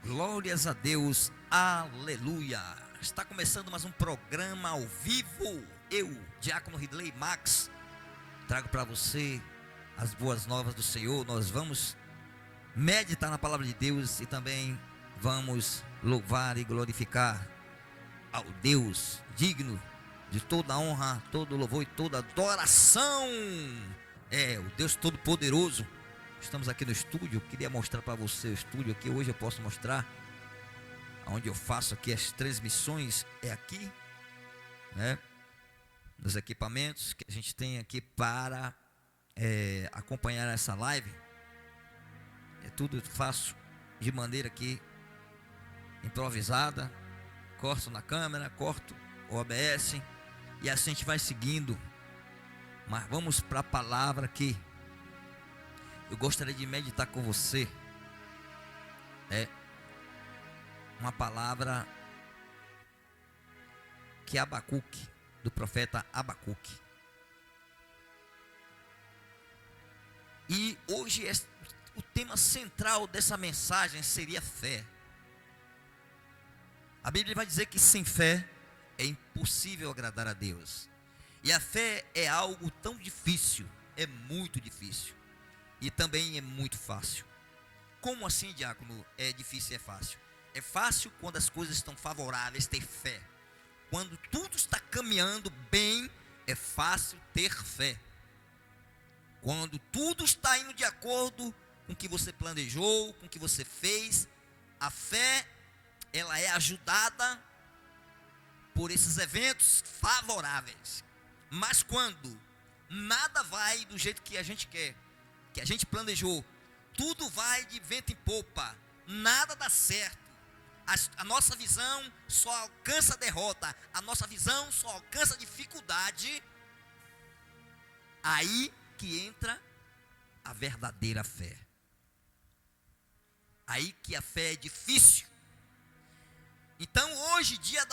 Glórias a Deus, aleluia. Está começando mais um programa ao vivo. Eu, Diácono Ridley Max, trago para você as boas novas do Senhor. Nós vamos meditar na palavra de Deus e também vamos louvar e glorificar ao Deus digno de toda honra, todo louvor e toda adoração. O Deus Todo-Poderoso. Estamos aqui no estúdio. Queria mostrar para você o estúdio aqui. Hoje eu posso mostrar onde eu faço aqui as transmissões. É aqui, né? Nos equipamentos que a gente tem aqui para acompanhar essa live. Tudo faço de maneira aqui improvisada. Corto na câmera, corto o OBS e assim a gente vai seguindo. Mas vamos para a palavra aqui. Eu gostaria de meditar com você. Uma palavra que é Abacuque, do profeta Abacuque. E hoje o tema central dessa mensagem seria fé. A Bíblia vai dizer que sem fé é impossível agradar a Deus. E a fé é algo tão difícil, é muito difícil. E também é muito fácil. Como assim, diácono? É difícil e é fácil. É fácil quando as coisas estão favoráveis, ter fé. Quando tudo está caminhando bem, é fácil ter fé. Quando tudo está indo de acordo com o que você planejou, com o que você fez, a fé, ela é ajudada por esses eventos favoráveis. Mas quando nada vai do jeito que a gente quer, que a gente planejou, tudo vai de vento em popa, nada dá certo, a nossa visão só alcança derrota, a nossa visão só alcança dificuldade, aí que entra a verdadeira fé. Aí que a fé é difícil. Então hoje, dia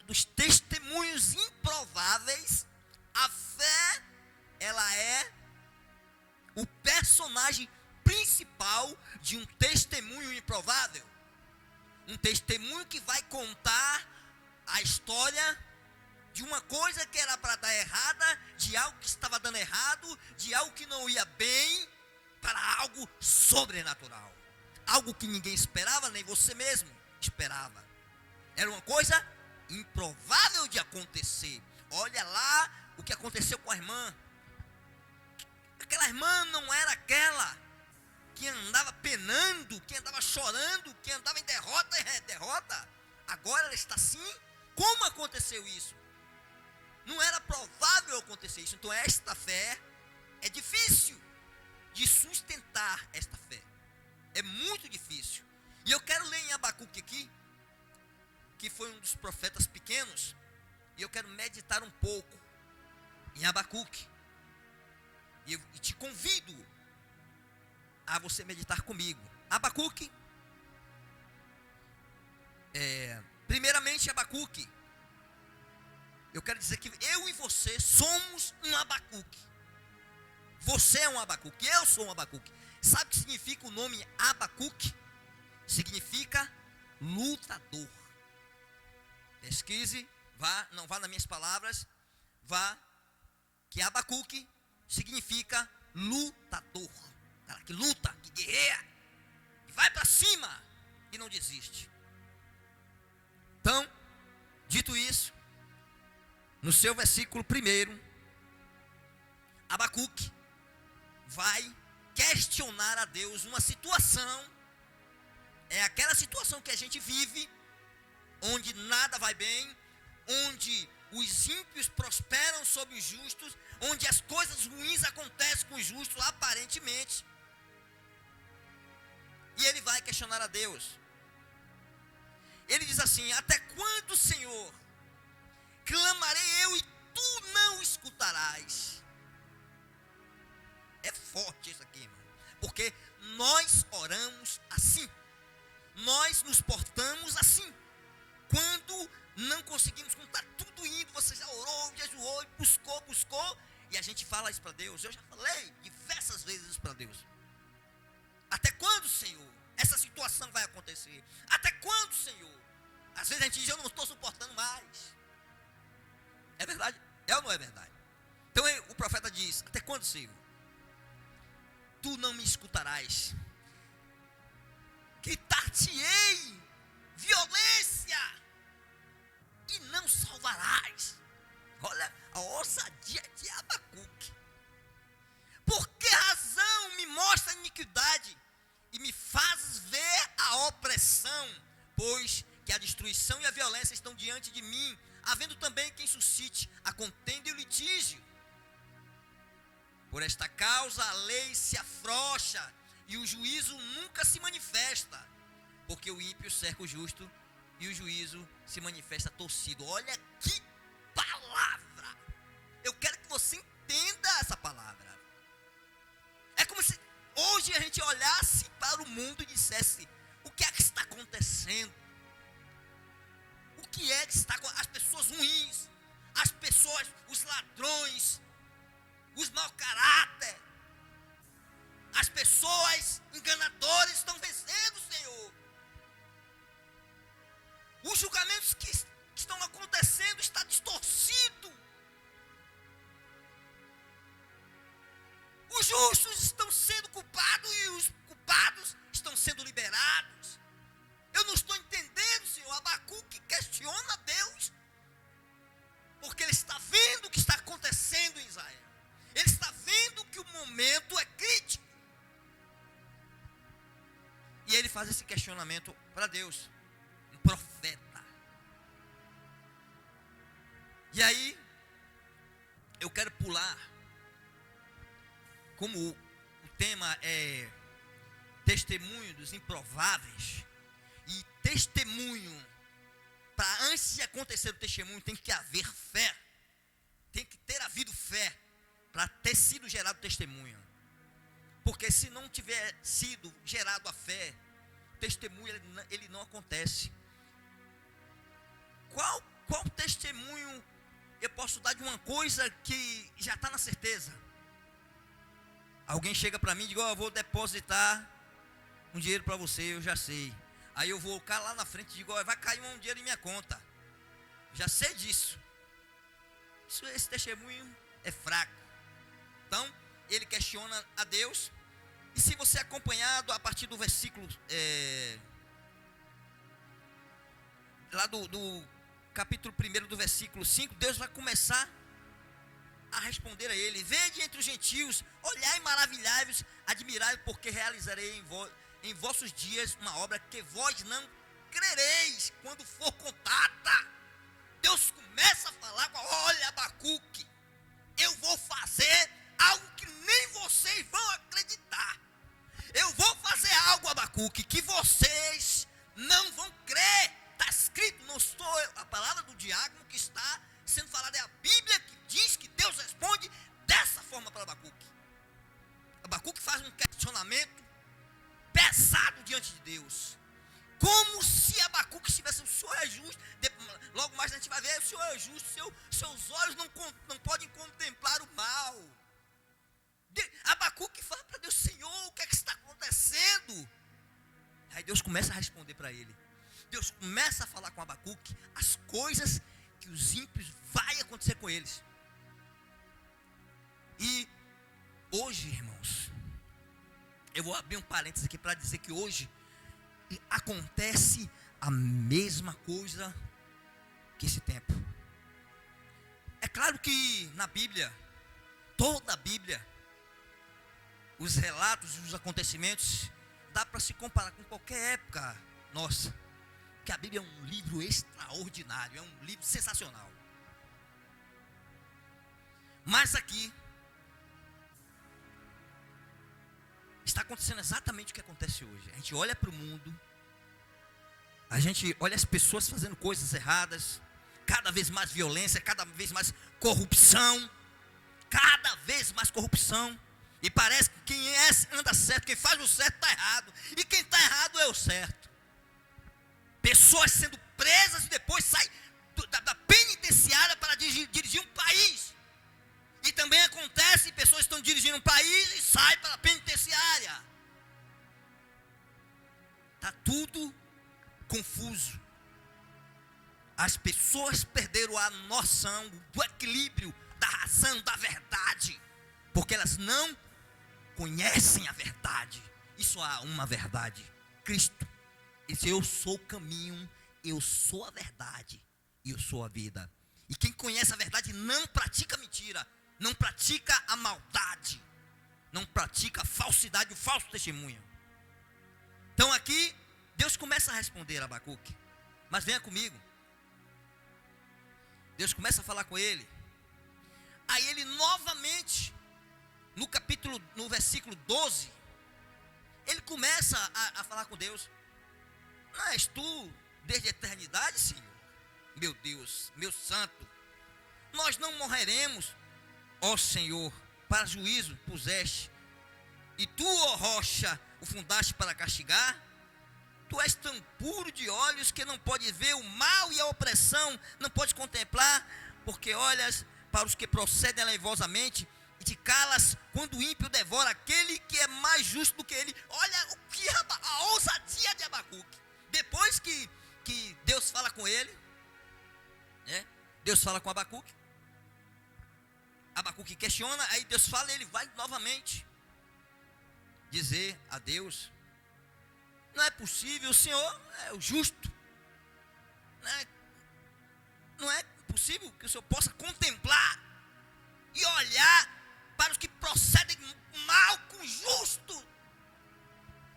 dos testemunhos improváveis, a fé, ela é o personagem principal de um testemunho improvável. Um testemunho que vai contar a história de uma coisa que era para dar errada, de algo que estava dando errado, de algo que não ia bem, para algo sobrenatural. Algo que ninguém esperava, nem você mesmo esperava. Era uma coisa improvável de acontecer. Olha lá o que aconteceu com a irmã. Aquela irmã não era aquela que andava penando, que andava chorando, que andava em derrota. Agora ela está assim. Como aconteceu isso? Não era provável acontecer isso. Então esta fé é difícil de sustentar. Esta fé é muito difícil. E eu quero ler em Abacuque aqui, que foi um dos profetas pequenos, e eu quero meditar um pouco em Abacuque. E eu te convido a você meditar comigo. Abacuque. Primeiramente, Abacuque. Eu quero dizer que eu e você somos um Abacuque. Você é um Abacuque, eu sou um Abacuque. Sabe o que significa o nome Abacuque? Significa lutador. Pesquise, não vá nas minhas palavras, vá, que Abacuque significa lutador. Cara que luta, que guerreia, que vai para cima e não desiste. Então, dito isso, no seu versículo 1, Abacuque vai questionar a Deus uma situação. É aquela situação que a gente vive, onde nada vai bem, onde os ímpios prosperam sobre os justos, onde as coisas ruins acontecem com os justos aparentemente. E ele vai questionar a Deus. Ele diz assim: até quando, Senhor, clamarei eu e tu não escutarás? É forte isso aqui, irmão, porque nós oramos assim, nós nos portamos assim. Quando não conseguimos, quando está tudo indo, você já orou, jejuou, buscou, e a gente fala isso para Deus. Eu já falei diversas vezes isso para Deus. Até quando, Senhor? Essa situação situação vai acontecer? Até quando, Senhor? Às vezes a gente diz, eu não estou suportando mais. É verdade? É ou não é verdade? Então o profeta diz, até quando, Senhor? Tu não me escutarás. Gritar-te-ei violência e não salvarás. Olha a ousadia de Abacuque. Por que razão me mostra a iniquidade e me fazes ver a opressão? Pois que a destruição e a violência estão diante de mim, havendo também quem suscite a contenda e o litígio. Por esta causa a lei se afrouxa e o juízo nunca se manifesta, porque o ímpio cerca o justo e o juízo se manifesta torcido. Olha que palavra! Eu quero que você entenda essa palavra. É como se hoje a gente olhasse para o mundo e dissesse, o que é que está acontecendo? O que é que está acontecendo? As pessoas ruins, as pessoas, os ladrões, os mau caráter, as pessoas enganadoras estão vencendo, Senhor. Os julgamentos que estão acontecendo está distorcido. Os justos estão sendo culpados e os culpados estão sendo liberados. Eu não estou entendendo, Senhor. Abacuque questiona Deus, porque ele está vendo o que está acontecendo em Israel. Ele está vendo que o momento é crítico. E ele faz esse questionamento para Deus, um profeta. E aí, eu quero pular, como o tema é testemunho dos improváveis, e testemunho, para antes de acontecer o testemunho, tem que haver fé, tem que ter havido fé, para ter sido gerado testemunho. Porque se não tiver sido gerado a fé, o testemunho ele não acontece. Qual testemunho eu posso dar de uma coisa que já está na certeza? Alguém chega para mim e diz, eu vou depositar um dinheiro para você, eu já sei. Aí eu vou cá lá na frente e digo, vai cair um dinheiro em minha conta. Já sei disso. Esse testemunho é fraco. Então, ele questiona a Deus. E se você acompanhado a partir do versículo, lá do capítulo 1 do versículo 5, Deus vai começar a responder a ele. Vede entre os gentios, olhai e maravilhai-vos, admirai, porque realizarei em vossos dias uma obra que vós não crereis quando for contada. Deus começa a falar, olha Abacuque, eu vou fazer algo que nem vocês vão acreditar. Eu vou fazer algo, Abacuque, que vocês não vão crer. Está escrito, não sou a palavra do diácono que está sendo falada, é a Bíblia que diz que Deus responde dessa forma para Abacuque. Abacuque faz um questionamento pesado diante de Deus, como se Abacuque estivesse, o Senhor é justo. Logo mais a gente vai ver, o Senhor é justo, seus olhos não podem contemplar o mal. Abacuque fala para Deus, Senhor, o que é que está acontecendo? Aí Deus começa a responder para ele. Deus começa a falar com Abacuque as coisas que os ímpios vai acontecer com eles. E hoje, irmãos, eu vou abrir um parênteses aqui para dizer que hoje acontece a mesma coisa que esse tempo. É claro que na Bíblia, toda a Bíblia, os relatos e os acontecimentos, dá para se comparar com qualquer época nossa. Porque a Bíblia é um livro extraordinário, é um livro sensacional. Mas aqui está acontecendo exatamente o que acontece hoje. A gente olha para o mundo, a gente olha as pessoas fazendo coisas erradas, cada vez mais violência, cada vez mais corrupção, e parece que quem anda certo, quem faz o certo está errado, e quem está errado é o certo. Pessoas sendo presas e depois saem da penitenciária para dirigir um país. E também acontece, pessoas estão dirigindo um país e saem para a penitenciária. Está tudo confuso. As pessoas perderam a noção do equilíbrio, da razão, da verdade, porque elas não conhecem a verdade. E só há uma verdade: Cristo. Esse eu sou o caminho, eu sou a verdade e eu sou a vida. E quem conhece a verdade não pratica mentira, não pratica a maldade, não pratica a falsidade, o falso testemunho. Então aqui Deus começa a responder a Abacuque. Mas venha comigo. Deus começa a falar com ele. Aí ele novamente, no versículo 12, ele começa a falar com Deus. Não és tu desde a eternidade, Senhor? Meu Deus, meu santo. Nós não morreremos, ó Senhor, para juízo puseste. E tu, ó rocha, o fundaste para castigar. Tu és tão puro de olhos que não pode ver o mal e a opressão, não pode contemplar, porque olhas para os que procedem aleivosamente e te calas quando o ímpio devora aquele que é mais justo do que ele. Olha o que a ousadia de Abacuque. Depois que Deus fala com ele, né? Deus fala com Abacuque. Abacuque questiona, aí Deus fala e ele vai novamente dizer a Deus: não é possível, o Senhor é o justo. Não é possível que o Senhor possa contemplar e olhar para os que procedem mal com o justo,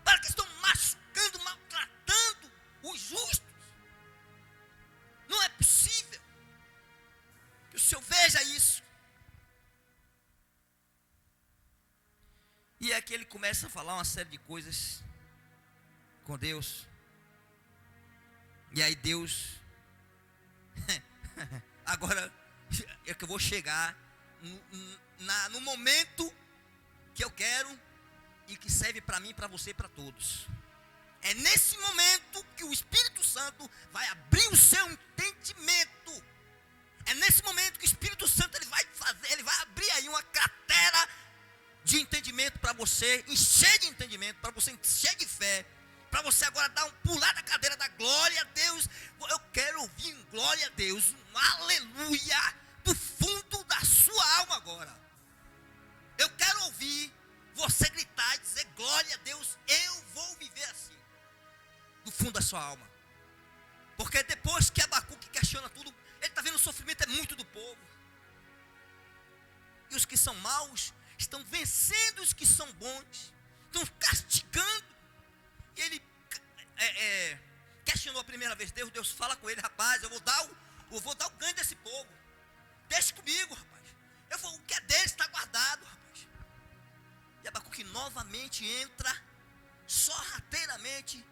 para que estão machucando, maltratando os justos. Não é possível que o Senhor veja isso. E é que ele começa a falar uma série de coisas com Deus. E aí Deus agora é que eu vou chegar no momento que eu quero e que serve para mim, para você e para todos. É nesse momento que o Espírito Santo vai abrir o seu entendimento. É nesse momento que o Espírito Santo ele vai abrir aí uma cratera de entendimento para você, encher de entendimento, para você encher de fé, para você agora dar um pular da cadeira da glória a Deus. Eu quero ouvir um glória a Deus, um aleluia, do fundo da sua alma agora. Eu quero ouvir você gritar e dizer: glória a Deus, eu vou viver assim, do fundo da sua alma. Porque depois que Abacuque questiona tudo, ele está vendo o sofrimento é muito do povo. E os que são maus estão vencendo os que são bons, estão castigando. E ele questionou a primeira vez Deus. Deus fala com ele: rapaz, eu vou dar o ganho desse povo, deixa comigo, rapaz. O que é deles está guardado, rapaz. E Abacuque novamente entra sorrateiramente.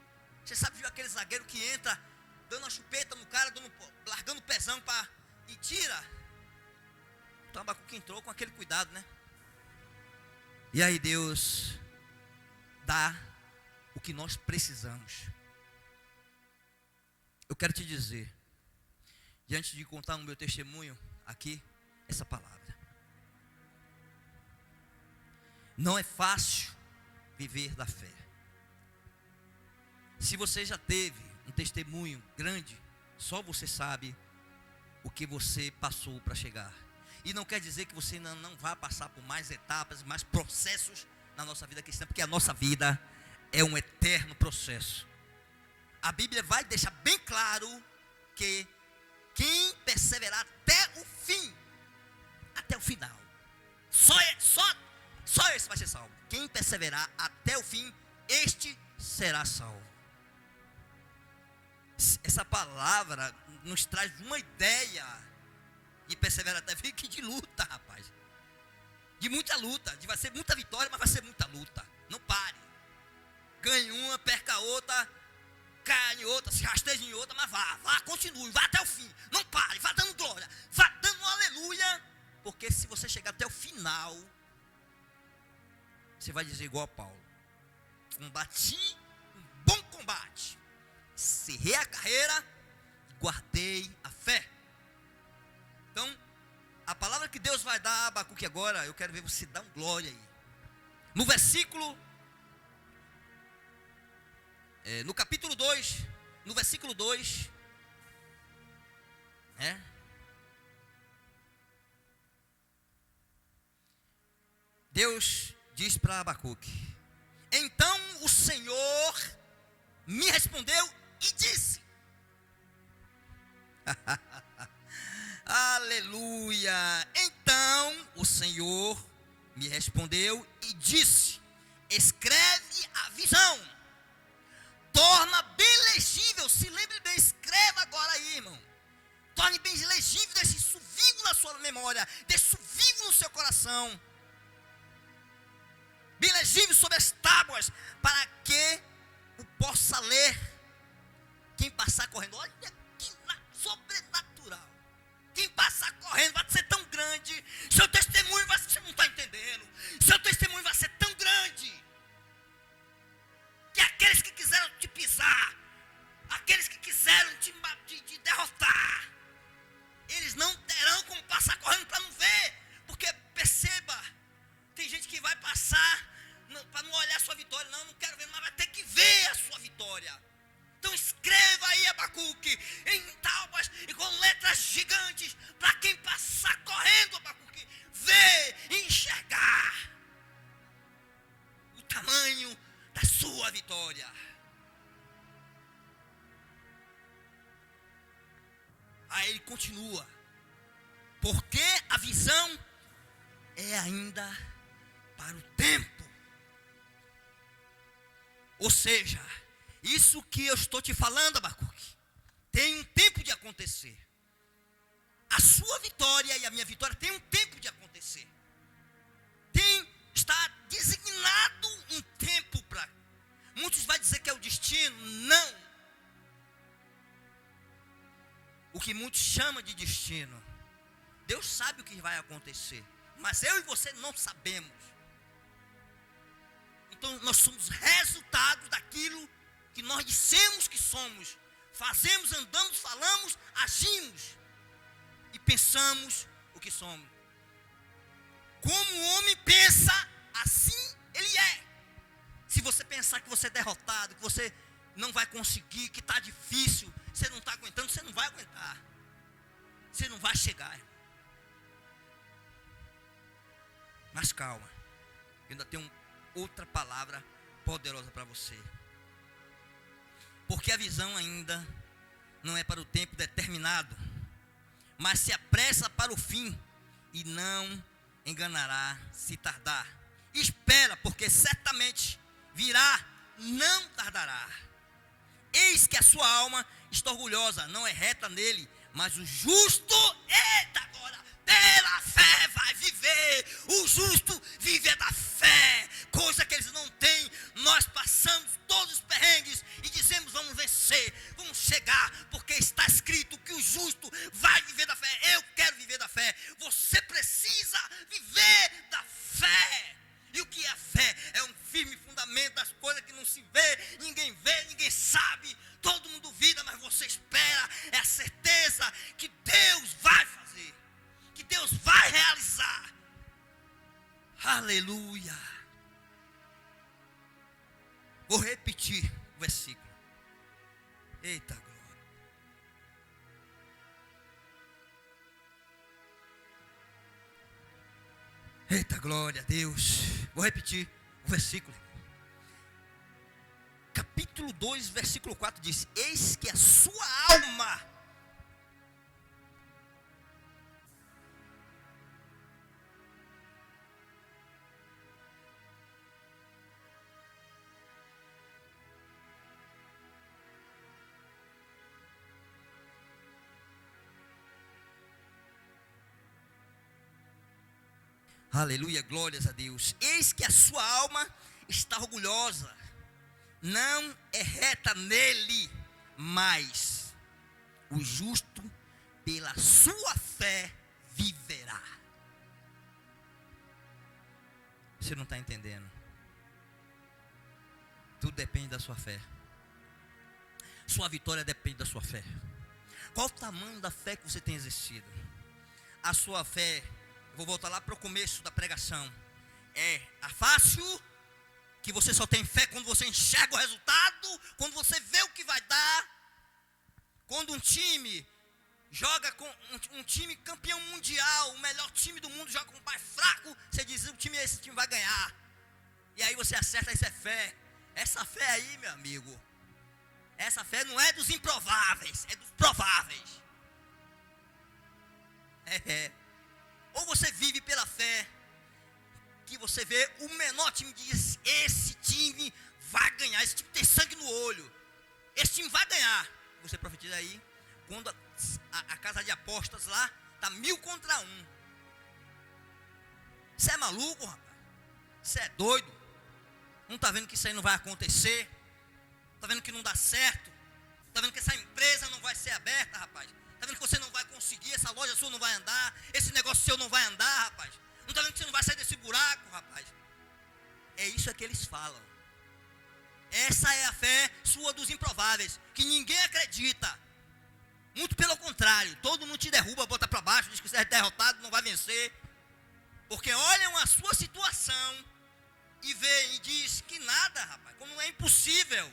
Você sabe, viu aquele zagueiro que entra dando uma chupeta no cara, largando o pezão e tira? Então Abacuque entrou com aquele cuidado, né? E aí Deus dá o que nós precisamos. Eu quero te dizer, diante de contar o meu testemunho aqui, essa palavra: não é fácil viver da fé. Se você já teve um testemunho grande, só você sabe o que você passou para chegar. E não quer dizer que você não vai passar por mais etapas, mais processos na nossa vida cristã, porque a nossa vida é um eterno processo. A Bíblia vai deixar bem claro que quem perseverar até o fim, até o final, só esse vai ser salvo. Quem perseverar até o fim, este será salvo. Essa palavra nos traz uma ideia de perseverar até o fim, que de luta, rapaz. De muita luta, vai ser muita vitória, mas vai ser muita luta. Não pare. Ganhe uma, perca outra, caia em outra, se rasteje em outra, mas vá, continue, vá até o fim. Não pare, vá dando glória, vá dando um aleluia. Porque se você chegar até o final, você vai dizer igual a Paulo: combati um bom combate, encerrei a carreira e guardei a fé. Então, a palavra que Deus vai dar a Abacuque agora, eu quero ver você dar um glória aí. No versículo no capítulo 2, no versículo 2, Deus diz para Abacuque: então o Senhor me respondeu e disse. Aleluia. Então o Senhor me respondeu e disse: escreve a visão, torna bem legível. Se lembre bem, escreva agora aí, irmão. Torne bem legível, deixe isso vivo na sua memória, deixe isso vivo no seu coração, bem legível sobre as tábuas, para que o possa ler quem passar correndo. Olha que sobrenatural. Quem passar correndo vai ser tão grande, seu testemunho vai, você não está entendendo, seu testemunho vai ser tão grande, que aqueles que quiseram te pisar, aqueles que quiseram te derrotar, eles não terão como passar correndo para não ver. Porque perceba, tem gente que vai passar para não olhar a sua vitória. Não quero ver, mas vai ter que ver a sua vitória. Então escreva aí, Abacuque, em tábuas e com letras gigantes, para quem passar correndo, Abacuque, ver e enxergar o tamanho da sua vitória. Aí ele continua: porque a visão é ainda para o tempo. Ou seja, isso que eu estou te falando, Abacuque, tem um tempo de acontecer. A sua vitória e a minha vitória tem um tempo de acontecer. Está designado um tempo para. Muitos vão dizer que é o destino. Não. O que muitos chamam de destino, Deus sabe o que vai acontecer, mas eu e você não sabemos. Então nós somos resultado daquilo que nós dissemos que somos. Fazemos, andamos, falamos, agimos e pensamos o que somos. Como o homem pensa, assim ele é. Se você pensar que você é derrotado, que você não vai conseguir, que está difícil, você não está aguentando, você não vai aguentar. Você não vai chegar. Mas calma, eu ainda tenho outra palavra poderosa para você. Porque a visão ainda não é para o tempo determinado, mas se apressa para o fim, e não enganará se tardar. Espera, porque certamente virá, não tardará. Eis que a sua alma está orgulhosa, não é reta nele, mas o justo, eita agora, pela fé vai viver. O justo vive da fé, coisa que eles não têm. Nós passamos todos os perrengues e dizemos: vamos vencer, vamos chegar, porque está escrito que o justo vai viver da fé. Eu quero viver da fé. Você precisa viver da fé. E o que é a fé? É um firme fundamento das coisas que não se vê, ninguém sabe, todo mundo duvida, mas você espera. É a certeza que Deus vai fazer, que Deus vai realizar. Aleluia. Vou repetir o versículo. Eita glória. Eita glória a Deus. Vou repetir o versículo. Capítulo 2, versículo 4 diz: eis que a sua alma aleluia, glórias a Deus. Eis que a sua alma está orgulhosa, não é reta nele, mas o justo pela sua fé viverá. Você não está entendendo? Tudo depende da sua fé. Sua vitória depende da sua fé. Qual o tamanho da fé que você tem exercido? A sua fé, vou voltar lá para o começo da pregação, é a fácil que você só tem fé quando você enxerga o resultado, quando você vê o que vai dar. Quando um time joga com um time campeão mundial, o melhor time do mundo joga com um pai fraco, você diz, esse time vai ganhar. E aí você acerta, isso é fé. Essa fé aí, meu amigo, essa fé não é dos improváveis, é dos prováveis. Ou você vive pela fé, que você vê o menor time e diz, esse time vai ganhar, esse time tem sangue no olho, esse time vai ganhar. Você profetiza aí, quando a casa de apostas lá está 1000 contra 1. Você é maluco, rapaz? Você é doido? Não está vendo que isso aí não vai acontecer? Está vendo que não dá certo? Está vendo que essa empresa não vai ser aberta, rapaz? Está vendo que você não vai conseguir, essa loja sua não vai andar, esse negócio seu não vai andar, rapaz? Não está vendo que você não vai sair desse buraco, rapaz? É isso que eles falam. Essa é a fé sua dos improváveis, que ninguém acredita. Muito pelo contrário, todo mundo te derruba, bota para baixo, diz que você é derrotado, não vai vencer. Porque olham a sua situação e veem e diz que nada, rapaz, como é impossível.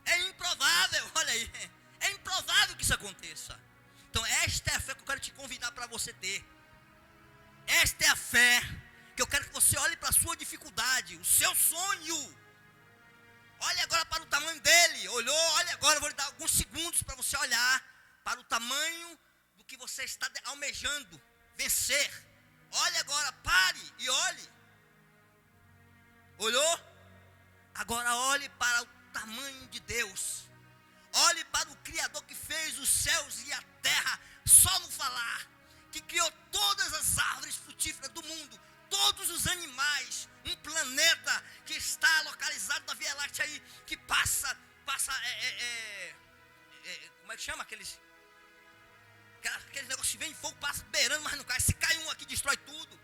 É improvável, olha aí. É improvável que isso aconteça. Então esta é a fé que eu quero te convidar para você ter. Esta é a fé que eu quero que você olhe para a sua dificuldade, o seu sonho. Olhe agora para o tamanho dele. Olhou, olha agora, eu vou lhe dar alguns segundos para você olhar para o tamanho do que você está almejando vencer. Olhe agora, pare e olhe. Olhou? Agora olhe para o tamanho de Deus. Olhe para o Criador que fez os céus e a terra só no falar, que criou todas as árvores frutíferas do mundo, todos os animais, um planeta que está localizado na Via Láctea aí, que passa, como é que chama aqueles negócios que vem em fogo, passa beirando, mas não cai. Se cai um aqui, destrói tudo.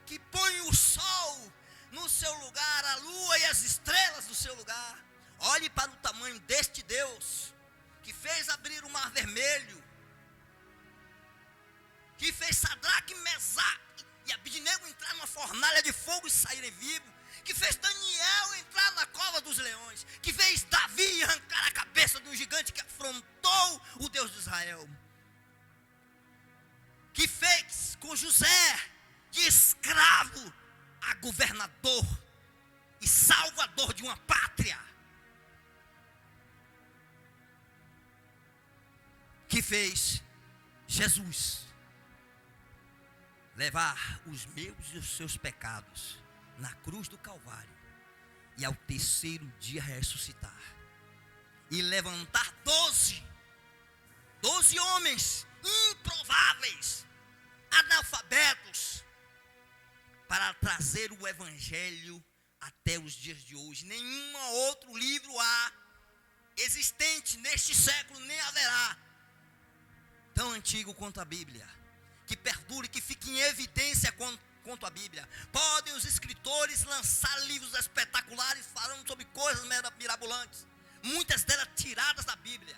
Que põe o sol no seu lugar, a lua e as estrelas no seu lugar. Olhe para o tamanho deste Deus, que fez abrir o mar vermelho, que fez Sadraque, Mesaque e Abednego entrar numa fornalha de fogo e saírem vivos, que fez Daniel entrar na cova dos leões, que fez Davi arrancar a cabeça de um gigante que afrontou o Deus de Israel, que fez com José de escravo a governador e salvador de uma pátria, que fez Jesus levar os meus e os seus pecados na cruz do Calvário e ao terceiro dia ressuscitar e levantar 12 homens improváveis, analfabetos, para trazer o evangelho até os dias de hoje. Nenhum outro livro há existente neste século, nem haverá, tão antigo quanto a Bíblia, que perdure, que fique em evidência quanto a Bíblia. Podem os escritores lançar livros espetaculares falando sobre coisas mirabolantes, muitas delas tiradas da Bíblia,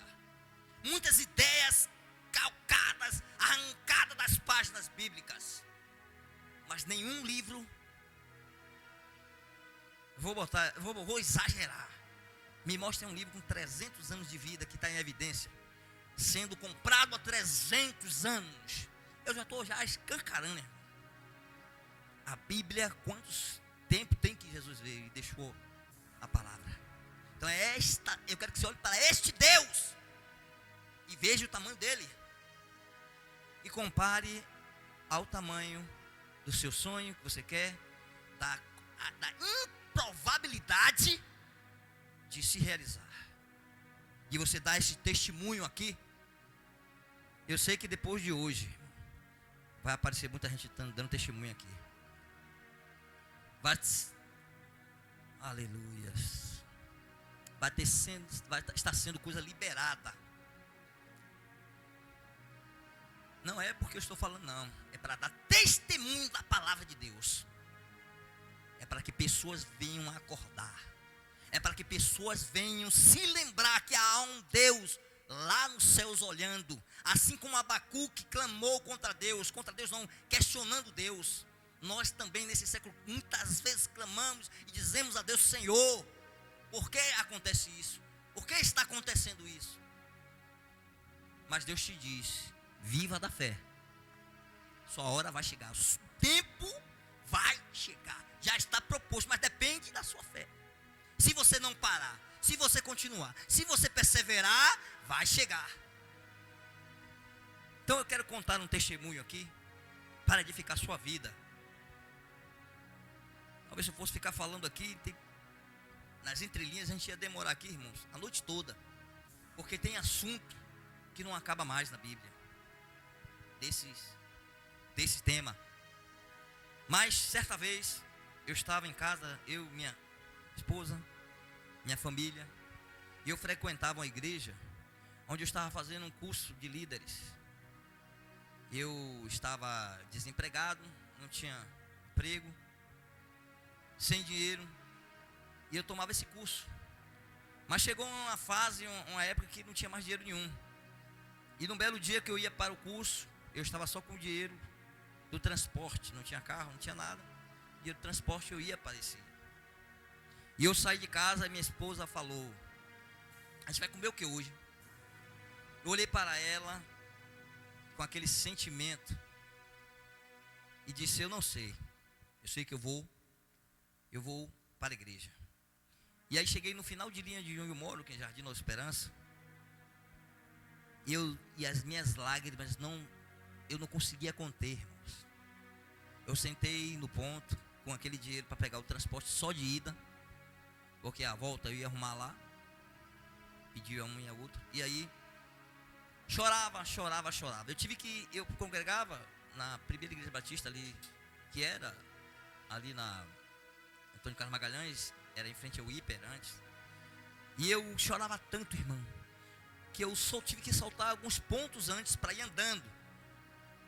muitas ideias calcadas, arrancadas das páginas bíblicas, mas nenhum livro, vou exagerar, me mostra um livro com 300 anos de vida que está em evidência, sendo comprado há 300 anos. Eu já estou escancarando, irmão. A Bíblia, quantos tempo tem que Jesus veio e deixou a palavra? Então eu quero que você olhe para este Deus e veja o tamanho dele e compare ao tamanho do seu sonho que você quer, da improbabilidade de se realizar. E você dá esse testemunho aqui. Eu sei que depois de hoje vai aparecer muita gente dando testemunho aqui. Aleluias. Vai estar sendo coisa liberada. Não é porque eu estou falando, não. É para dar testemunho da palavra de Deus. É para que pessoas venham a acordar. É para que pessoas venham se lembrar que há um Deus lá nos céus olhando. Assim como Abacuque clamou contra Deus não, questionando Deus. nós também nesse século muitas vezes clamamos e dizemos a Deus: Senhor, por que acontece isso? Por que está acontecendo isso? Mas Deus te diz: viva da fé, sua hora vai chegar, o tempo vai chegar, já está proposto, mas depende da sua fé. Se você não parar, se você continuar, se você perseverar, vai chegar. Então eu quero contar um testemunho aqui para edificar a sua vida. Talvez se eu fosse ficar falando aqui, nas entrelinhas, a gente ia demorar aqui, irmãos, a noite toda, porque tem assunto que não acaba mais na Bíblia, desse tema. Mas certa vez eu estava em casa, eu, minha esposa, minha família, e eu frequentava uma igreja onde eu estava fazendo um curso de líderes. Eu estava desempregado, não tinha emprego, sem dinheiro, e eu tomava esse curso. Mas chegou uma fase, uma época que não tinha mais dinheiro nenhum. E num belo dia que eu ia para o curso, eu estava só com o dinheiro do transporte, não tinha carro, não tinha nada. Dinheiro do transporte, eu ia aparecer. E eu saí de casa e minha esposa falou: a gente vai comer o que hoje? Eu olhei para ela com aquele sentimento e disse: eu não sei. Eu sei que eu vou para a igreja. E aí cheguei no final de linha de onde eu moro, que é Jardim Nova Esperança. E as minhas lágrimas eu não conseguia conter, irmãos. Eu sentei no ponto com aquele dinheiro para pegar o transporte só de ida, porque a volta eu ia arrumar lá, pedir a uma e a outra. E aí chorava. Eu congregava na primeira igreja batista ali, que era ali na Antônio Carlos Magalhães, era em frente ao hiper antes. E eu chorava tanto, irmão, que eu só tive que saltar alguns pontos antes para ir andando,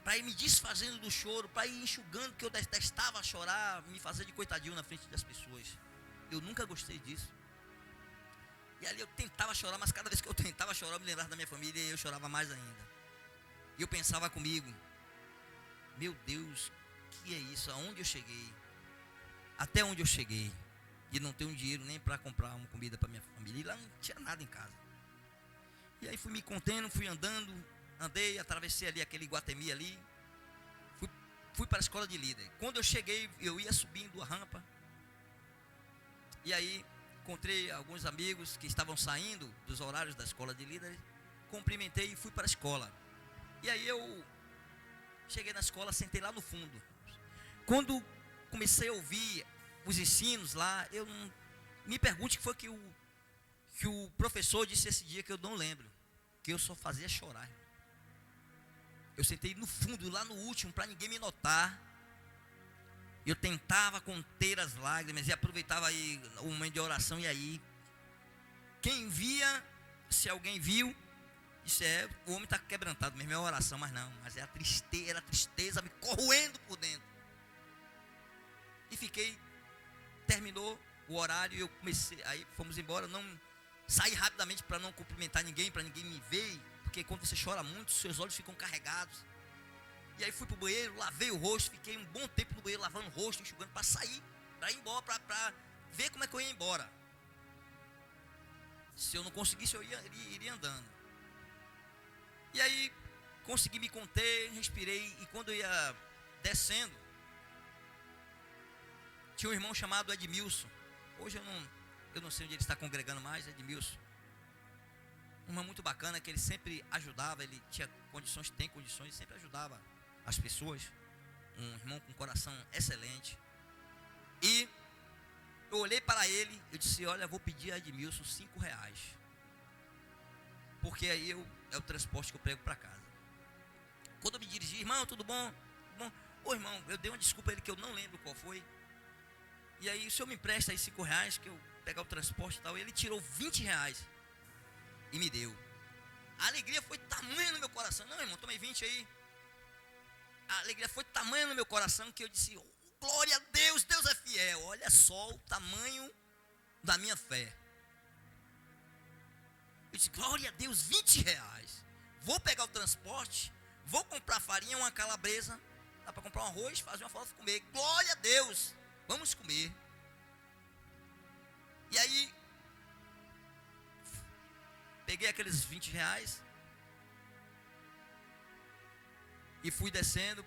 para ir me desfazendo do choro, para ir enxugando, que eu detestava chorar, me fazer de coitadinho na frente das pessoas. Eu nunca gostei disso. E ali eu tentava chorar, mas cada vez que eu tentava chorar, eu me lembrava da minha família e eu chorava mais ainda. E eu pensava comigo: meu Deus, que é isso? Aonde eu cheguei? Até onde eu cheguei? De não ter um dinheiro nem para comprar uma comida para minha família. E lá não tinha nada em casa. E aí fui me contendo, fui andando, andei, atravessei ali aquele Iguatemi ali. Fui para a escola de líder. Quando eu cheguei, eu ia subindo a rampa. E aí encontrei alguns amigos que estavam saindo dos horários da escola de líderes. Cumprimentei e fui para a escola. E aí eu cheguei na escola, sentei lá no fundo. Quando comecei a ouvir os ensinos lá, eu não me pergunte o que foi que o professor disse esse dia, que eu não lembro, que eu só fazia chorar. Eu sentei no fundo, lá no último, para ninguém me notar. Eu tentava conter as lágrimas e aproveitava aí o momento de oração. E aí, quem via, se alguém viu, disse: o homem está quebrantado mesmo, é a oração. Mas não, mas era a tristeza me corroendo por dentro. E terminou o horário e eu comecei, aí fomos embora, não saí rapidamente para não cumprimentar ninguém, para ninguém me ver, porque quando você chora muito, seus olhos ficam carregados. E aí fui para o banheiro, lavei o rosto, fiquei um bom tempo no banheiro lavando o rosto, enxugando, para sair, para ir embora, para ver como é que eu ia embora. Se eu não conseguisse, eu iria andando. E aí consegui me conter, respirei, e quando eu ia descendo, tinha um irmão chamado Edmilson. Hoje eu não sei onde ele está congregando mais, Edmilson. Um irmão muito bacana, que ele sempre ajudava, ele tinha condições, tem condições, sempre ajudava as pessoas. Um irmão com um coração excelente. E eu olhei para ele, eu disse: olha, vou pedir a Edmilson R$5. Porque aí é o transporte que eu prego para casa. Quando eu me dirigi: irmão, tudo bom? Tudo bom? Ô irmão, eu dei uma desculpa a ele que eu não lembro qual foi. E aí, o senhor me empresta aí R$5, que eu pegar o transporte e tal. E ele tirou R$20 e me deu. A alegria foi tamanha no meu coração. Não, irmão, tomei 20 aí. A alegria foi tamanha no meu coração que eu disse: oh, glória a Deus, Deus é fiel. Olha só o tamanho da minha fé. Eu disse: glória a Deus, R$20. Vou pegar o transporte, vou comprar farinha, uma calabresa. dá para comprar um arroz, fazer uma farofa e comer. Glória a Deus, vamos comer. E aí, peguei aqueles 20 reais e fui descendo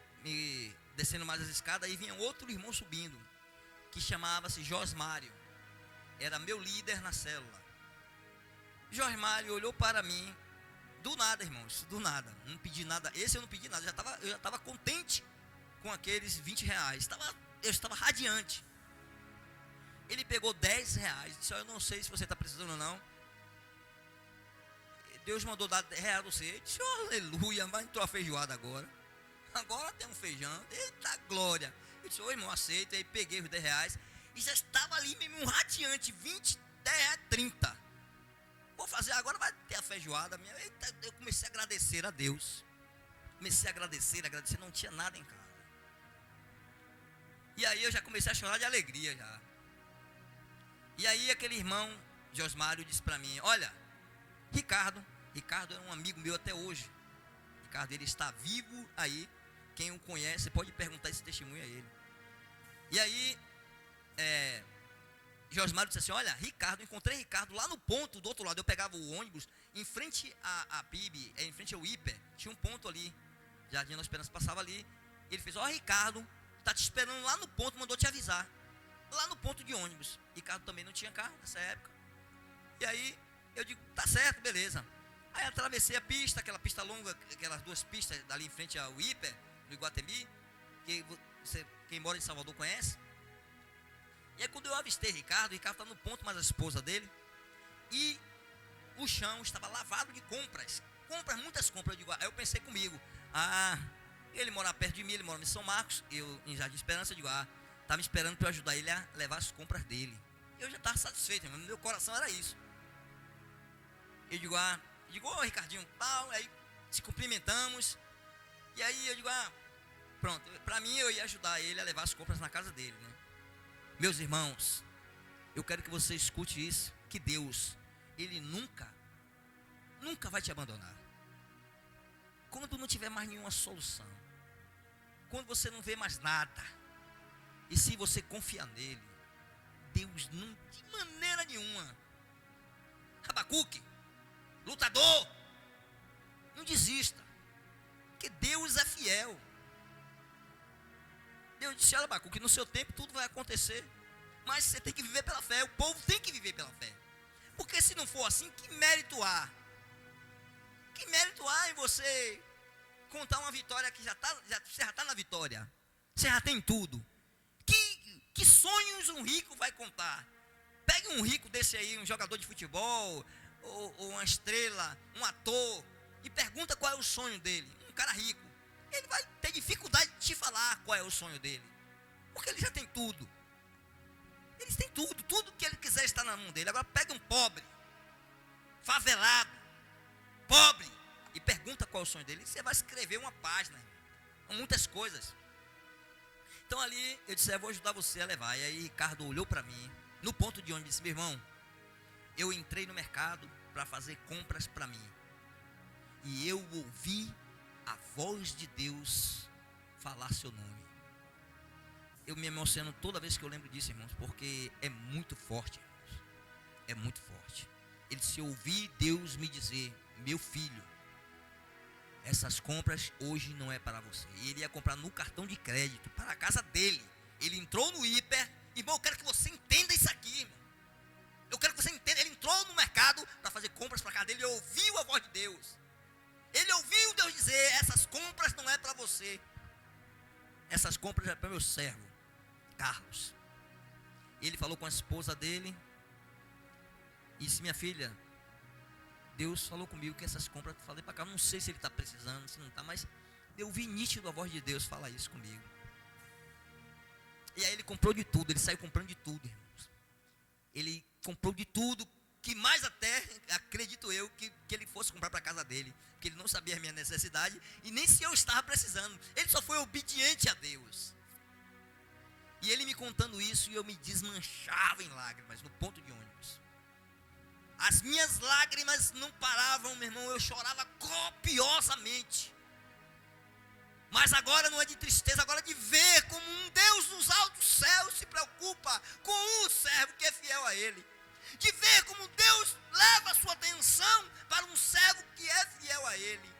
mais as escadas. Aí vinha outro irmão subindo, que chamava-se Josmário, era meu líder na célula. Josmário olhou para mim, do nada, irmãos, do nada, não pedi nada. Esse eu não pedi nada, eu já estava contente com aqueles 20 reais, eu estava radiante. Ele pegou 10 reais, disse: eu não sei se você está precisando ou não, Deus mandou dar 10 reais a você. Ele disse: oh, aleluia, mas entrou a feijoada agora tem um feijão, eita glória. Eu disse: ô irmão, aceita. Aí peguei os 10 reais e já estava ali mesmo um radiante, 20, 10 reais, 30. Vou fazer agora, vai ter a feijoada minha. Eita, eu comecei a agradecer a Deus, agradecer, não tinha nada em casa. E aí eu já comecei a chorar de alegria já. E aí aquele irmão Josmário disse para mim: olha, Ricardo é um amigo meu até hoje. Ricardo, ele está vivo aí. Quem o conhece pode perguntar esse testemunho a ele. E aí Josmário disse assim: olha, encontrei Ricardo lá no ponto do outro lado. Eu pegava o ônibus em frente à PIB, em frente ao Hiper. Tinha um ponto ali, Jardim da Esperança, passava ali. Ele fez: ó, Ricardo está te esperando lá no ponto, mandou te avisar. Lá no ponto de ônibus. Ricardo também não tinha carro nessa época. E aí eu digo: tá certo, beleza. Aí atravessei a pista, aquela pista longa, aquelas duas pistas dali em frente ao Hiper, no Iguatemi, que quem mora em Salvador conhece. E aí quando eu avistei Ricardo está no ponto, mas a esposa dele, e o chão estava lavado de compras, muitas compras. Aí eu pensei comigo: ele mora perto de mim, ele mora em São Marcos, eu em Jardim Esperança. Eu digo: está me esperando para eu ajudar ele a levar as compras dele. Eu já estava satisfeito, no meu coração era isso. Eu digo: ô Ricardinho, tal. Aí se cumprimentamos. E aí eu digo: pronto, para mim eu ia ajudar ele a levar as compras na casa dele, né? Meus irmãos, eu quero que você escute isso, que Deus, Ele nunca vai te abandonar. Quando não tiver mais nenhuma solução, quando você não vê mais nada, e se você confiar nele, Deus não, de maneira nenhuma. Abacuque, lutador, não desista, porque Deus é fiel. Deus disse: olha, Abacuque, no seu tempo tudo vai acontecer, mas você tem que viver pela fé. O povo tem que viver pela fé, porque se não for assim, que mérito há? Que mérito há em você contar uma vitória que você já está na vitória, você já tem tudo? Que sonhos um rico vai contar? Pegue um rico desse aí, um jogador de futebol, ou uma estrela, um ator, e pergunta qual é o sonho dele. Um cara rico, ele vai ter dificuldade de te falar qual é o sonho dele, porque ele já tem tudo. Eles têm tudo que ele quiser está na mão dele. Agora pega um pobre, favelado, pobre, e pergunta qual é o sonho dele, você vai escrever uma página com muitas coisas. Então ali eu disse: eu vou ajudar você a levar. E aí Ricardo olhou para mim no ponto de ônibus e disse: meu irmão, eu entrei no mercado para fazer compras para mim, e eu ouvi a voz de Deus falar seu nome. Eu me emociono toda vez que eu lembro disso, irmãos, porque é muito forte, irmãos. É muito forte. Ele disse: eu ouvi Deus me dizer: meu filho, essas compras hoje não é para você. E ele ia comprar no cartão de crédito para a casa dele. Ele entrou no Hiper. Irmão, eu quero que você entenda isso aqui, irmão. Eu quero que você entenda. Ele entrou no mercado para fazer compras para a casa dele. Ele ouviu a voz de Deus. Ele ouviu Deus dizer: essas compras não é para você. Essas compras é para meu servo Carlos. Ele falou com a esposa dele e disse: minha filha, Deus falou comigo que essas compras, eu falei para cá, não sei se ele está precisando, se não está, mas eu ouvi nítido a voz de Deus falar isso comigo. E aí ele comprou de tudo, ele saiu comprando de tudo, irmãos. Ele comprou de tudo, que mais até, acredito eu, que ele fosse comprar para a casa dele, porque ele não sabia a minha necessidade, e nem se eu estava precisando. Ele só foi obediente a Deus. E ele me contando isso, e eu me desmanchava em lágrimas, no ponto de ônibus. As minhas lágrimas não paravam, meu irmão, eu chorava copiosamente. Mas agora não é de tristeza, agora é de ver como um Deus nos altos céus se preocupa com um servo que é fiel a Ele. De ver como Deus leva a sua atenção para um servo que é fiel a Ele.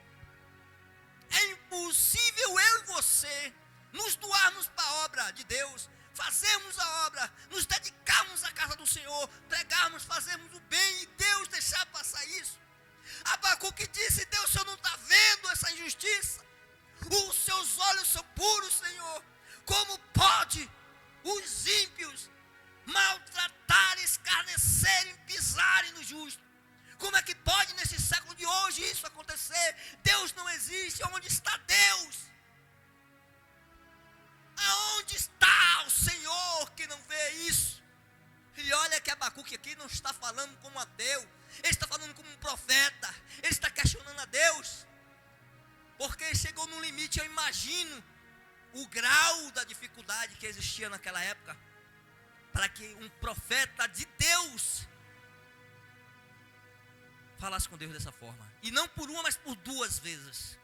É impossível eu e você nos doarmos para a obra de Deus, fazermos a obra, nos dedicarmos à casa do Senhor, pregarmos, fazermos o bem e Deus deixar passar isso. Abacuque disse: Deus, o Senhor não está vendo essa injustiça? Os seus olhos são puros, Senhor. Como pode os ímpios maltratarem, escarnecerem, pisarem no justo? Como é que pode nesse século de hoje isso acontecer? Deus não existe. Onde está Deus? Aonde está o Senhor que não vê isso? E olha que Abacuque aqui não está falando como ateu, ele está falando como um profeta, ele está questionando a Deus, porque chegou num limite. Eu imagino o grau da dificuldade que existia naquela época, para que um profeta de Deus falasse com Deus dessa forma, e não por uma, mas por duas vezes.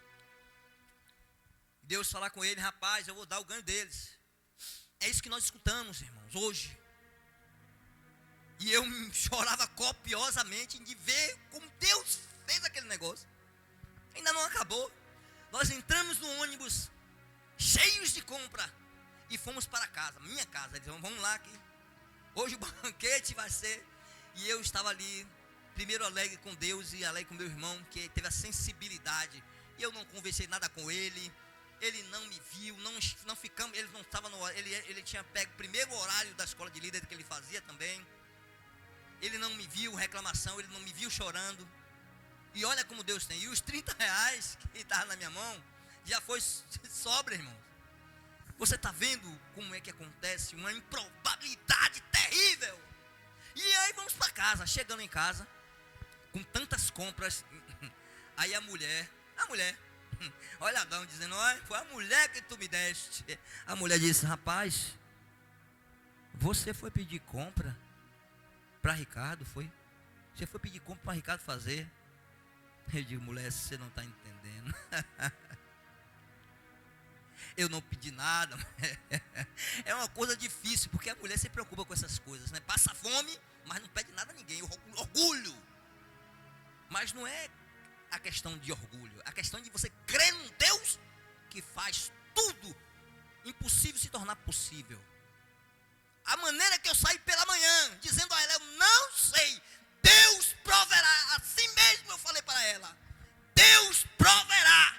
Deus falar com ele: rapaz, eu vou dar o ganho deles. É isso que nós escutamos, irmãos, hoje. E eu chorava copiosamente de ver como Deus fez aquele negócio. Ainda não acabou. Nós entramos no ônibus cheios de compra e fomos para casa, minha casa. Eles disseram: vamos lá que hoje o banquete vai ser. E eu estava ali, primeiro alegre com Deus e alegre com meu irmão, que teve a sensibilidade. E eu não conversei nada com ele. Ele não me viu, não ficamos, ele não estava no, ele tinha pego o primeiro horário da escola de líder que ele fazia também. Ele não me viu reclamação, ele não me viu chorando. E olha como Deus tem. E os 30 reais que estavam na minha mão já foi sobra, irmão. Você está vendo como é que acontece uma improbabilidade terrível. E aí vamos para casa. Chegando em casa, com tantas compras, aí a mulher, olha Adão dizendo: olha, foi a mulher que tu me deste. A mulher disse: rapaz, você foi pedir compra para Ricardo, foi? Você foi pedir compra para Ricardo fazer? Eu digo: mulher, você não está entendendo. Eu não pedi nada. É uma coisa difícil, porque a mulher se preocupa com essas coisas, né? Passa fome, mas não pede nada a ninguém. Orgulho. Mas não é a questão de orgulho, a questão de você crer num Deus que faz tudo impossível se tornar possível. A maneira que eu saí pela manhã, dizendo a ela: eu não sei, Deus proverá. Assim mesmo eu falei para ela: Deus proverá.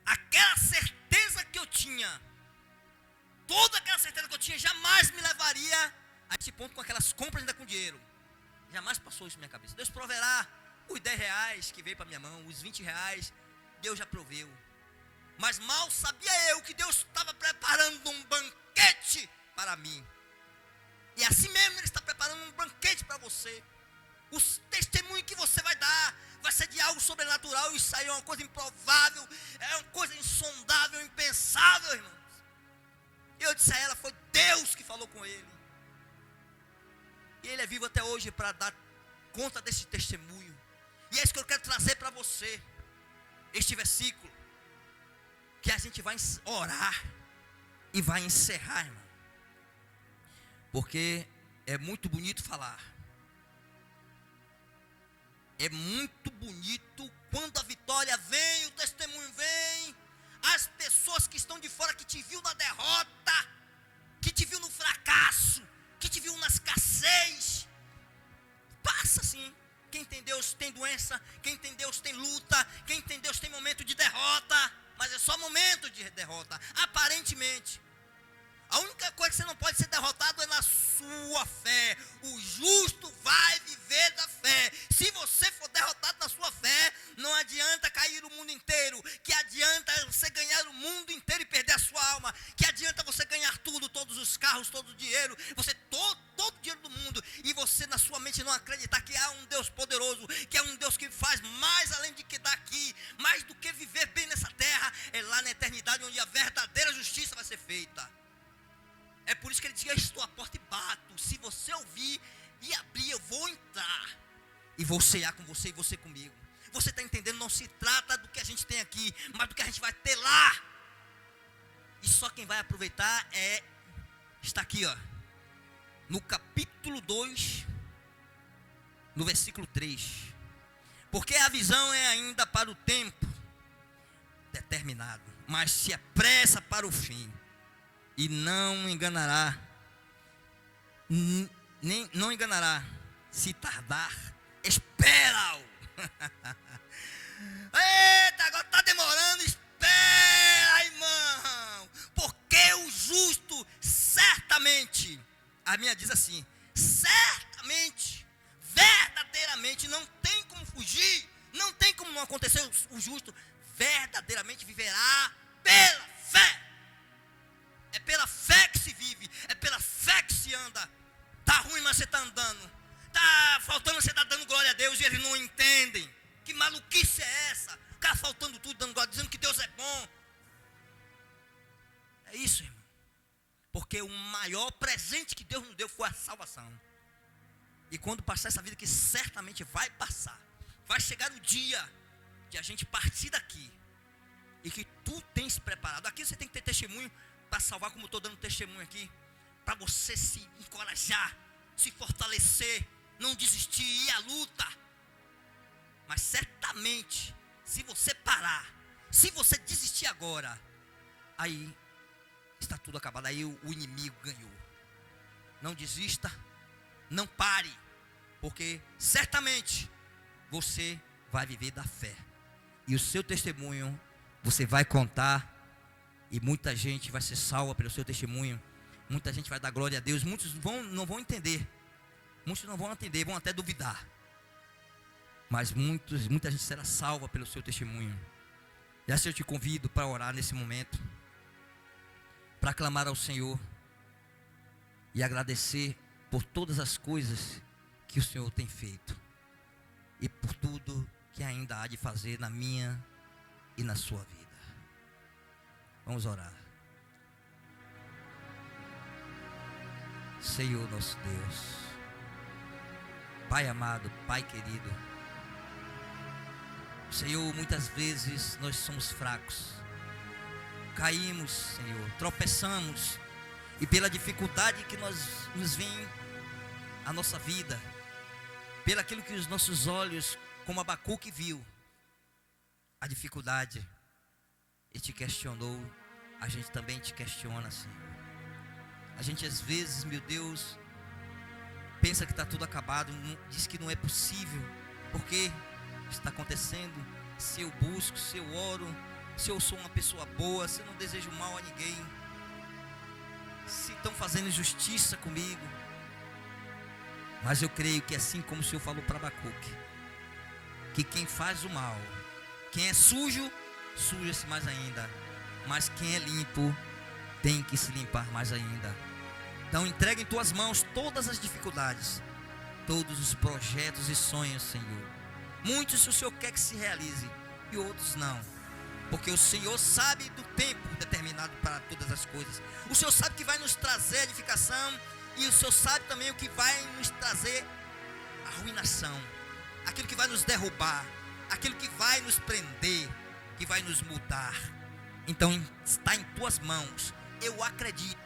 Aquela certeza que eu tinha, toda aquela certeza que eu tinha, jamais me levaria a esse ponto com aquelas compras ainda com dinheiro. Jamais passou isso na minha cabeça. Deus proverá. Os 10 reais que veio para minha mão, os 20 reais, Deus já proveu. Mas mal sabia eu que Deus estava preparando um banquete para mim. E assim mesmo Ele está preparando um banquete para você. O testemunho que você vai dar vai ser de algo sobrenatural. Isso aí é uma coisa improvável, é uma coisa insondável, impensável, irmãos. Eu disse a ela: foi Deus que falou com ele. E ele é vivo até hoje para dar conta desse testemunho. E é isso que eu quero trazer para você. Este versículo, que a gente vai orar e vai encerrar, irmão. Porque é muito bonito falar. É muito bonito quando a vitória vem, o testemunho vem. As pessoas que estão de fora, que te viu na derrota, que te viu no fracasso, que te viu na escassez, passa assim. Quem tem Deus tem doença, quem tem Deus tem luta, quem tem Deus tem momento de derrota, mas é só momento de derrota, aparentemente. A única coisa que você não pode ser derrotado é na sua fé. O justo vai viver da fé. Se você for derrotado na sua fé, não adianta cair o mundo inteiro. Que adianta você ganhar o mundo inteiro e perder a sua alma. Que adianta você ganhar tudo, todos os carros, todo o dinheiro, você todo o dinheiro do mundo, e você na sua mente não acreditar que há um Deus poderoso, que é um Deus que faz mais além de que daqui, mais do que viver bem nessa terra, é lá na eternidade onde a verdadeira justiça vai ser feita. É por isso que ele diz: eu estou à porta e bato. Se você ouvir e abrir, eu vou entrar e vou cear com você e você comigo. Você está entendendo? Não se trata do que a gente tem aqui, mas do que a gente vai ter lá. E só quem vai aproveitar está aqui, ó, no capítulo 2, no versículo 3. Porque a visão é ainda para o tempo determinado, mas se apressa para o fim, e não enganará, não enganará, se tardar, espera-o. Eita, agora está demorando, espera, irmão, porque o justo certamente, a minha diz assim, certamente, verdadeiramente, não tem como fugir, não tem como não acontecer. O justo verdadeiramente viverá pela fé. É pela fé que se vive, é pela fé que se anda. Tá ruim, mas você está andando. Tá faltando, você está dando glória a Deus e eles não entendem. Que maluquice é essa? O cara faltando tudo, dando glória, dizendo que Deus é bom. É isso, irmão. Porque o maior presente que Deus nos deu foi a salvação. E quando passar essa vida, que certamente vai passar, vai chegar o dia de a gente partir daqui, e que tu tens preparado. Aqui você tem que ter testemunho para salvar, como eu estou dando testemunho aqui, para você se encorajar, se fortalecer, não desistir, ir à luta. Mas certamente, se você parar, se você desistir agora, aí está tudo acabado, aí o inimigo ganhou. Não desista, não pare, porque certamente você vai viver da fé, e o seu testemunho você vai contar, e muita gente vai ser salva pelo seu testemunho, muita gente vai dar glória a Deus. Muitos não vão entender, muitos não vão entender, vão até duvidar, mas muita gente será salva pelo seu testemunho. E assim eu te convido para orar nesse momento, para clamar ao Senhor e agradecer por todas as coisas que o Senhor tem feito, e por tudo que ainda há de fazer na minha e na sua vida. Vamos orar. Senhor nosso Deus, Pai amado, Pai querido, Senhor, muitas vezes nós somos fracos, caímos, Senhor, tropeçamos, e pela dificuldade que nos vem a nossa vida, pelo aquilo que os nossos olhos, como Abacuque viu, a dificuldade, e te questionou, a gente também te questiona, Senhor. A gente às vezes, meu Deus, pensa que está tudo acabado, diz que não é possível, porque está acontecendo. Se eu busco, se eu oro, se eu sou uma pessoa boa, se eu não desejo mal a ninguém, se estão fazendo injustiça comigo. Mas eu creio que assim como o Senhor falou para Abacuque, que quem faz o mal, quem é sujo, suja-se mais ainda, mas quem é limpo, tem que se limpar mais ainda. Então entrega em tuas mãos todas as dificuldades, todos os projetos e sonhos, Senhor. Muitos o Senhor quer que se realize, e outros não, porque o Senhor sabe do tempo determinado para todas as coisas. O Senhor sabe que vai nos trazer edificação, e o Senhor sabe também o que vai nos trazer arruinação, aquilo que vai nos derrubar, aquilo que vai nos prender, que vai nos mudar. Então está em tuas mãos. Eu acredito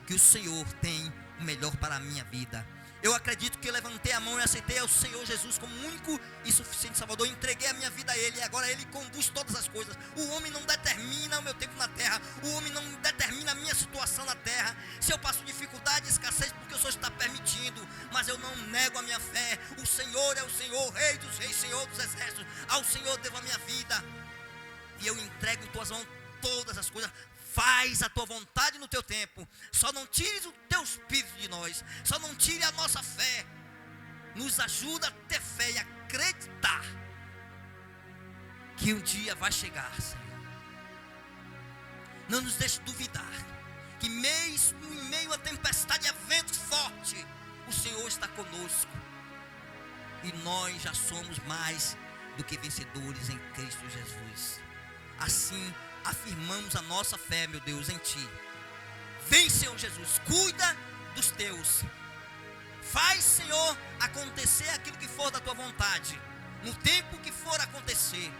que o Senhor tem o melhor para a minha vida. Eu acredito que eu levantei a mão e aceitei ao Senhor Jesus como único e suficiente Salvador. Entreguei a minha vida a Ele, e agora Ele conduz todas as coisas. O homem não determina o meu tempo na terra, o homem não determina a minha situação na terra. Se eu passo dificuldade, escassez, porque o Senhor está permitindo, mas eu não nego a minha fé. O Senhor é o Senhor, Rei dos reis, Senhor dos exércitos. Ao Senhor devo a minha vida, e eu entrego em tuas mãos todas as coisas. Faz a tua vontade no teu tempo. Só não tires o teu espírito de nós. Só não tire a nossa fé. Nos ajuda a ter fé e acreditar que um dia vai chegar, Senhor. Não nos deixe duvidar que mesmo em meio a tempestade e a vento forte, o Senhor está conosco, e nós já somos mais do que vencedores em Cristo Jesus. Assim afirmamos a nossa fé, meu Deus, em Ti. Vem, Senhor Jesus, cuida dos Teus. Faz, Senhor, acontecer aquilo que for da Tua vontade. no tempo que for acontecer,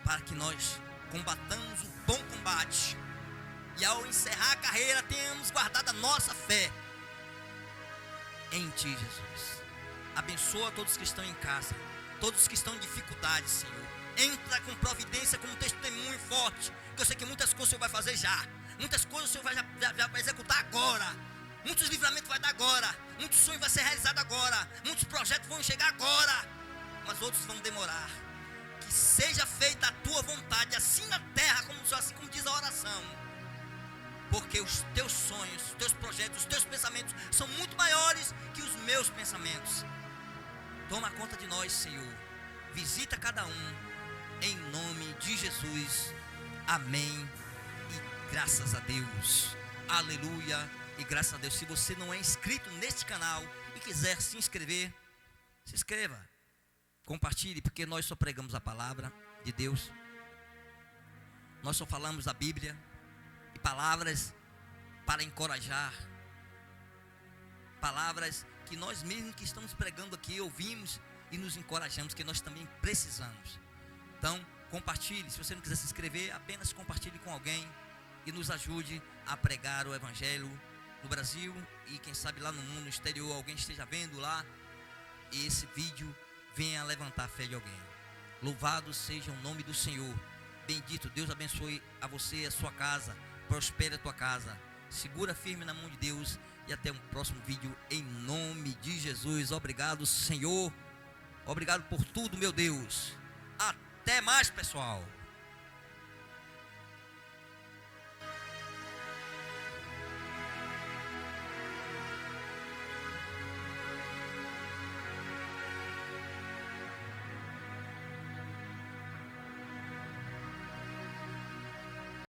para que nós combatamos o bom combate e ao encerrar a carreira tenhamos guardado a nossa fé em Ti, Jesus. Abençoa todos que estão em casa, todos que estão em dificuldade, Senhor. Entra com providência, com um testemunho forte, que eu sei que muitas coisas o Senhor vai fazer já, muitas coisas o Senhor já vai executar agora, muitos livramentos vai dar agora, muitos sonhos vão ser realizados agora, muitos projetos vão chegar agora, mas outros vão demorar. Que seja feita a Tua vontade, assim na terra, assim como diz a oração, porque os Teus sonhos, os Teus projetos, os Teus pensamentos são muito maiores que os meus pensamentos. Toma conta de nós, Senhor. Visita cada um, em nome de Jesus. Amém. E graças a Deus. Aleluia. E graças a Deus. Se você não é inscrito neste canal e quiser se inscrever, se inscreva. Compartilhe, porque nós só pregamos a palavra de Deus. Nós só falamos da Bíblia e palavras para encorajar. Palavras que nós mesmos que estamos pregando aqui ouvimos e nos encorajamos, que nós também precisamos. Então, compartilhe. Se você não quiser se inscrever, apenas compartilhe com alguém e nos ajude a pregar o Evangelho no Brasil e quem sabe lá no mundo, no exterior, alguém esteja vendo lá e esse vídeo venha levantar a fé de alguém. Louvado seja o nome do Senhor. Bendito, Deus abençoe a você e a sua casa. Prospere a tua casa. Segura firme na mão de Deus. E até um próximo vídeo em nome de Jesus. Obrigado, Senhor. Obrigado por tudo, meu Deus. Até mais, pessoal.